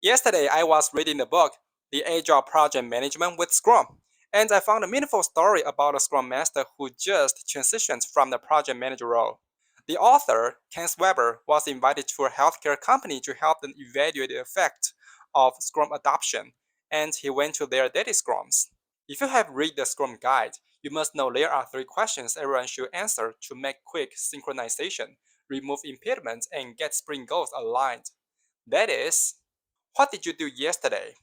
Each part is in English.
Yesterday, I was reading the book, The Agile Project Management with Scrum, and I found a meaningful story about a Scrum Master who just transitioned from the project manager role. The author, Ken Weber, was invited to a healthcare company to help them evaluate the effect of Scrum adoption, and he went to their daily Scrums. If you have read the Scrum Guide, you must know there are three questions everyone should answer to make quick synchronization, remove impediments, and get sprint goals aligned. That is, what did you do yesterday?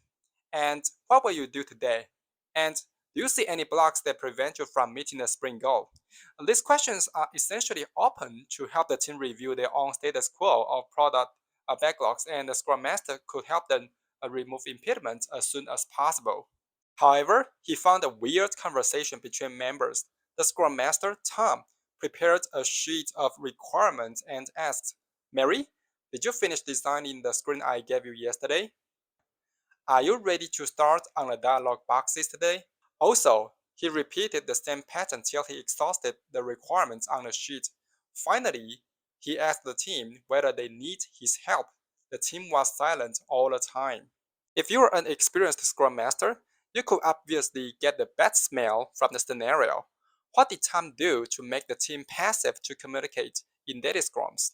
And what will you do today? And do you see any blocks that prevent you from meeting the sprint goal? These questions are essentially open to help the team review their own status quo of product backlogs, and the Scrum Master could help them remove impediments as soon as possible. However, he found a weird conversation between members. The Scrum Master, Tom, prepared a sheet of requirements and asked, Mary, did you finish designing the screen I gave you yesterday? Are you ready to start on the dialog boxes today? Also, he repeated the same pattern till he exhausted the requirements on the sheet. Finally, he asked the team whether they need his help. The team was silent all the time. If you are an experienced Scrum Master, you could obviously get the bad smell from the scenario. What did Tom do to make the team passive to communicate in daily Scrums?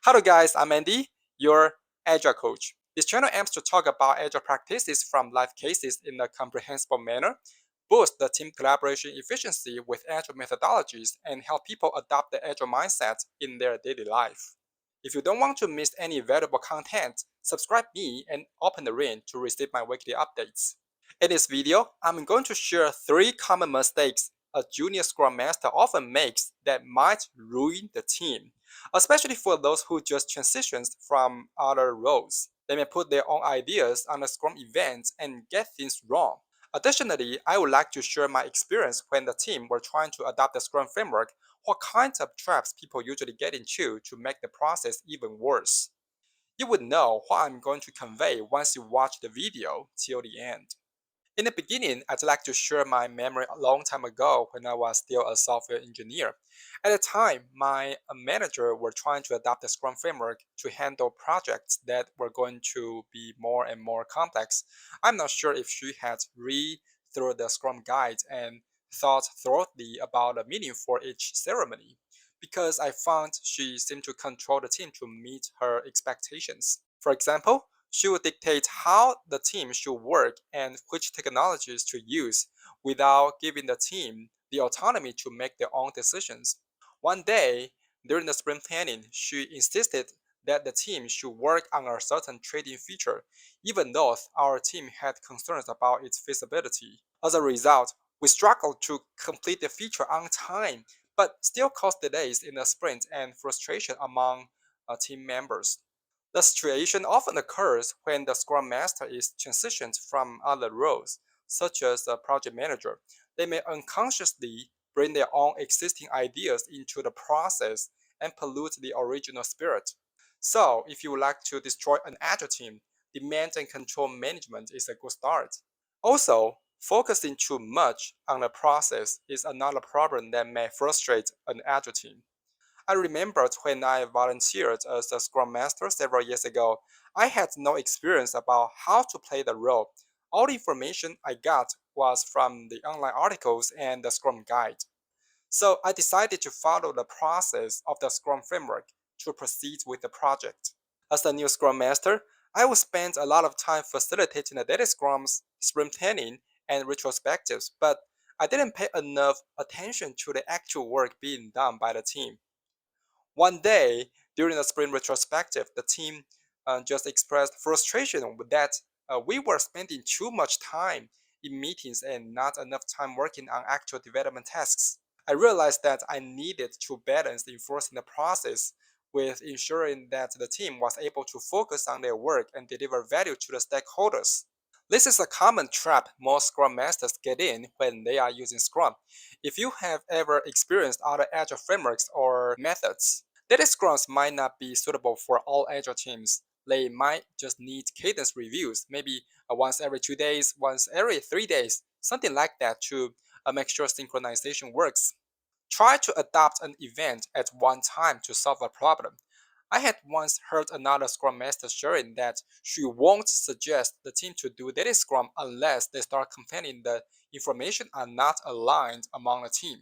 Hello guys, I'm Andy, your Agile Coach. This channel aims to talk about Agile practices from life cases in a comprehensible manner, boost the team collaboration efficiency with Agile methodologies, and help people adopt the Agile mindset in their daily life. If you don't want to miss any valuable content, subscribe me and open the ring to receive my weekly updates. In this video, I'm going to share 3 common mistakes a junior Scrum Master often makes that might ruin the team, especially for those who just transitioned from other roles. They may put their own ideas on a Scrum event and get things wrong. Additionally, I would like to share my experience when the team were trying to adopt the Scrum framework, what kinds of traps people usually get into to make the process even worse. You would know what I'm going to convey once you watch the video till the end. In the beginning, I'd like to share my memory a long time ago when I was still a software engineer. At the time, my manager were trying to adopt the Scrum framework to handle projects that were going to be more and more complex. I'm not sure if she had read through the Scrum guide and thought thoroughly about the meaning for each ceremony, because I found she seemed to control the team to meet her expectations. For example, she would dictate how the team should work and which technologies to use without giving the team the autonomy to make their own decisions. One day, during the sprint planning, she insisted that the team should work on a certain trading feature, even though our team had concerns about its feasibility. As a result, we struggled to complete the feature on time, but still caused delays in the sprint and frustration among team members. The situation often occurs when the Scrum Master is transitioned from other roles, such as a project manager. They may unconsciously bring their own existing ideas into the process and pollute the original spirit. So, if you would like to destroy an agile team, demand and control management is a good start. Also, focusing too much on the process is another problem that may frustrate an agile team. I remembered when I volunteered as a Scrum Master several years ago, I had no experience about how to play the role. All the information I got was from the online articles and the Scrum Guide. So I decided to follow the process of the Scrum framework to proceed with the project. As the new Scrum Master, I would spend a lot of time facilitating the daily Scrums, sprint planning, and retrospectives, but I didn't pay enough attention to the actual work being done by the team. One day, during the sprint retrospective, the team just expressed frustration with that we were spending too much time in meetings and not enough time working on actual development tasks. I realized that I needed to balance enforcing the process with ensuring that the team was able to focus on their work and deliver value to the stakeholders. This is a common trap most Scrum Masters get in when they are using Scrum. If you have ever experienced other Agile frameworks or methods, daily Scrums might not be suitable for all Agile teams. They might just need cadence reviews, maybe once every 2 days, once every 3 days, something like that to make sure synchronization works. Try to adopt an event at one time to solve a problem. I had once heard another Scrum Master sharing that she won't suggest the team to do daily Scrum unless they start complaining the information are not aligned among the team.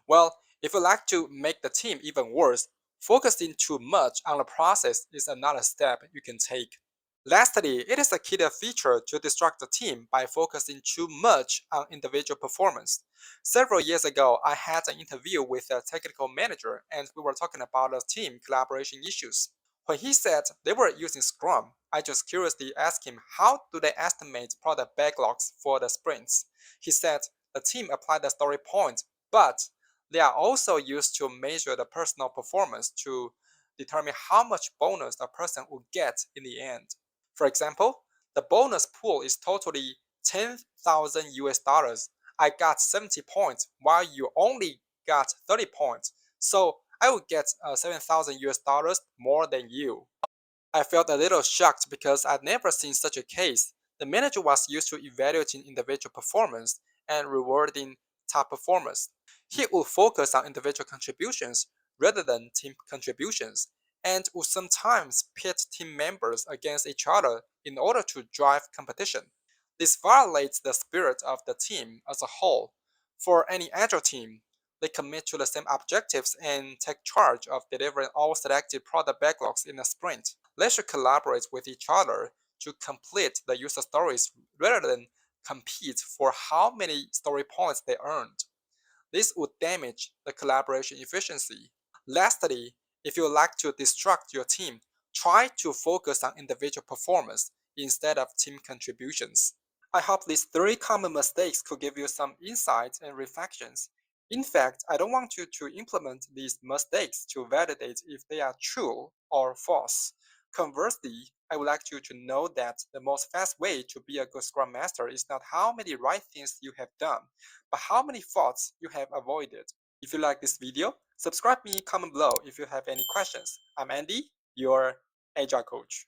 Well, if you like to make the team even worse, focusing too much on the process is another step you can take. Lastly, it is a key feature to distract the team by focusing too much on individual performance. Several years ago, I had an interview with a technical manager and we were talking about the team collaboration issues. When he said they were using Scrum, I just curiously asked him how do they estimate product backlogs for the sprints. He said the team applied the story point, but they are also used to measure the personal performance to determine how much bonus a person will get in the end. For example, the bonus pool is totally 10,000 US dollars. I got 70 points while you only got 30 points. So I would get 7,000 US dollars more than you. I felt a little shocked because I'd never seen such a case. The manager was used to evaluating individual performance and rewarding top performers. He would focus on individual contributions rather than team contributions and would sometimes pit team members against each other in order to drive competition. This violates the spirit of the team as a whole. For any agile team, they commit to the same objectives and take charge of delivering all selected product backlogs in a sprint. They should collaborate with each other to complete the user stories rather than compete for how many story points they earned. This would damage the collaboration efficiency. Lastly, if you like to distract your team, try to focus on individual performance instead of team contributions. I hope these three common mistakes could give you some insights and reflections. In fact, I don't want you to implement these mistakes to validate if they are true or false. Conversely, I would like you to know that the most fast way to be a good Scrum Master is not how many right things you have done, but how many faults you have avoided. If you like this video, subscribe me, comment below if you have any questions. I'm Andy, your Agile Coach.